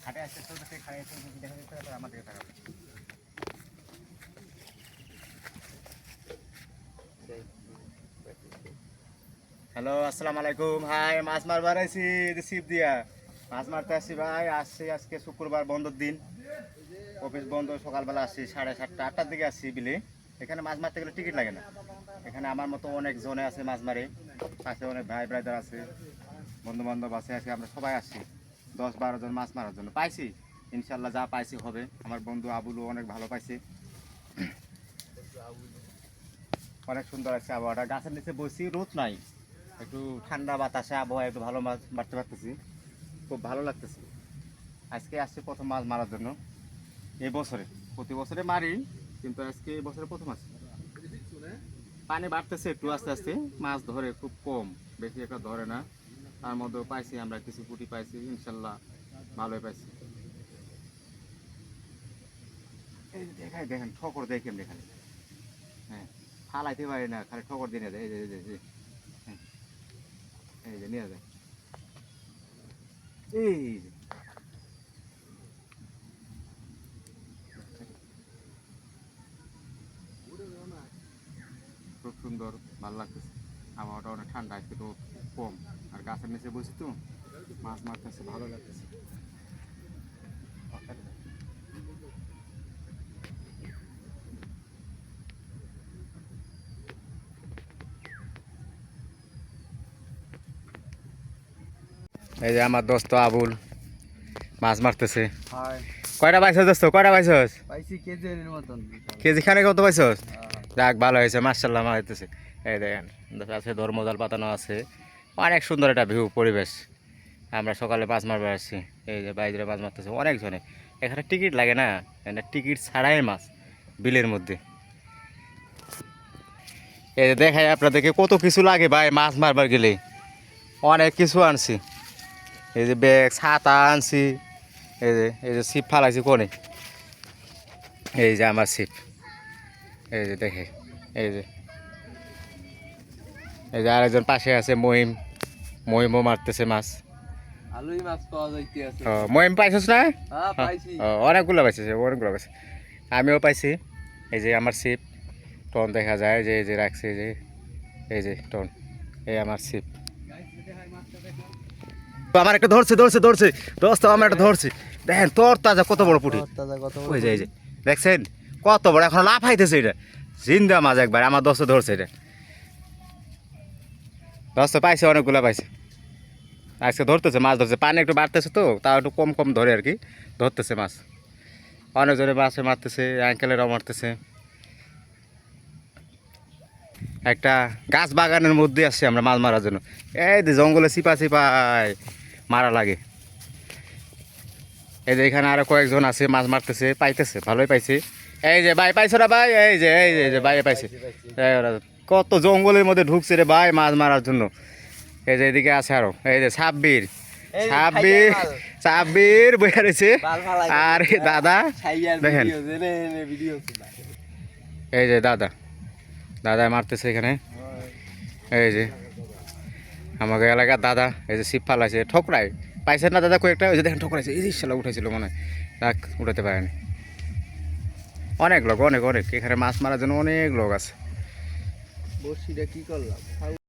Hello, আসসালামু আলাইকুম। High, মাছ মারবার আইছি ছিপ দিয়া। মাছ মারতে আসছি ভাই। আসছি আজকে শুক্রবার, বন্ধের দিন, অফিস বন্ধ। সকালবেলা আসছি 7:30 8টার দিকে আসছি বিলে। এখানে মাছ মারতে গেলে টিকিট লাগে না। এখানে আমার মতো অনেক জনে আছে মাছ মারে, পাশে অনেক ভাই ব্রাদার আছে, বন্ধু বান্ধব আছে। আজকে আমরা সবাই আসছি 10-12 জন মাছ মারার জন্য। পাইছি ইনশাল্লাহ, যা পাইছি হবে। আমার বন্ধু আবুলও অনেক ভালো পাইছে। অনেক সুন্দর আছে আবহাওয়াটা। গাছের নিচে বসি, রোদ নাই, একটু ঠান্ডা বাতাসে আবহাওয়া, একটু ভালো মাছ মারতে পারতেছি, খুব ভালো লাগতেছে। আজকে আসছি প্রথম মাছ মারার জন্য এই বছরে। প্রতি বছরে মারি, কিন্তু আজকে এই বছরে প্রথম আসছি। পানি বাড়তেছে একটু আস্তে আস্তে, মাছ ধরে খুব কম, বেশি একটা ধরে না। তার মধ্যেও পাইছি আমরা কিছু পুঁটি পাইছি, ইনশাল্লাহ ভালোই পাইছি। এই যে দেখাই, দেখেন ঠকর দেখেন, দেখেন। হ্যাঁ, ফালাইতে পারি না, খালি ঠকর দিয়ে নিয়ে যায়। এই যে হ্যাঁ, এই যে নিয়ে যায়। এই যে খুব সুন্দর, ভালো লাগতেছে। আবহাওয়াটা অনেক ঠান্ডা, আজকে তো কম। আর গাছের নিচে বসি তো, মাছ মারতেছে, ভালো লাগতেছে। এই যে আমার দোস্ত আবুল মাছ মারতেছে। কয়টা পাইছস দোস্ত, কয়টা পাইছস? পাইছি কেজির মতন। কেজি খানে কত পাইছস? যাক, ভালো হয়েছে, মাশাআল্লাহ মারতেছে। এই দেখেন, আছে ধর্মজাল পাতানো আছে। অনেক সুন্দর একটা ভিউ, পরিবেশ। আমরা সকালে মাছ মারবার আসছি। এই যে বাইরে মাছ মারতেছে অনেকজনে। এখানে টিকিট লাগে না, এখানে টিকিট ছাড়াই মাছ বিলের মধ্যে। এই যে দেখাই আপনাদেরকে কত কিছু লাগে ভাই মাছ মারবার গেলে। অনেক কিছু আনছি, এই যে ব্যাগ, ছাতা আনছি। এই যে ছিপ ফালাইছি কোনে, এই যে আমার ছিপ। এই যে দেখে, এই যে আরেকজন পাশে আছে মহিম। মহিমও মারতেছে মাছ। আলুই মাছ পাওয়া যাইতে আছে। মহিম পাইছিস না? হ্যাঁ পাইছি। অনেকগুলো পাইছিস, অনেকগুলো পাইছি। আমিও পাইছি। এই যে আমার ছিপ, টন দেখা যায় যে এই যে রাখছে, এই যে টন, এই আমার ছিপ। আমার একটা ধরছে ধরছে ধরছে দোস্ত, আমার একটা ধরছে। দেখেন তোর তাজা কত বড় পুঁটি। ওই যে এই যে দেখছেন কত বড়, এখন লাফাইতেছে। এটা জিন্দা মাছ একবার, আমার দোস্ত ধরছে। এটা দোস্ত পাইছে, অনেকগুলো পাইছে। আজকে ধরতেছে, মাছ ধরছে। পানি একটু বাড়তেছে তো, তাও একটু কম কম ধরে আর কি, ধরতেছে মাছ। অনেকজনে মাছে মারতেছে, আঙ্কেলেরাও মারতেছে। একটা গাছ বাগানের মধ্যে আসছি আমরা মাছ মারার জন্য। এই যে জঙ্গলে চিপা চিপায় মারা লাগে। এই যে এখানে আরো কয়েকজন আছে, মাছ মারতেছে, পাইতেছে, ভালোই পাইছে। এই যে ভাই পাইছো না ভাই? এই যে ভাই পাইছে। কত জঙ্গলের মধ্যে ঢুকছে রে ভাই মাছ মারার জন্য। এই যে এদিকে আছে আরো, এই যে সাব্বির বইয়া রয়েছে। আর দাদা দেখেন, এই যে দাদা মারতেছে এখানে। এই যে আমাকে এলাকার দাদা, এই যে ছিপ ফালাইছে, ঠকরাই পাইছে না দাদা কয়েকটা। ওই যে দেখেন ঠকরাইছে, এই যে শালা উঠাইছিল মনে হয়, তাক উঠাতে পারেনি। অনেক লোক, অনেক এখানে মাছ মারার জন্য অনেক লোক আছে। বড়শিটা কি করলাম?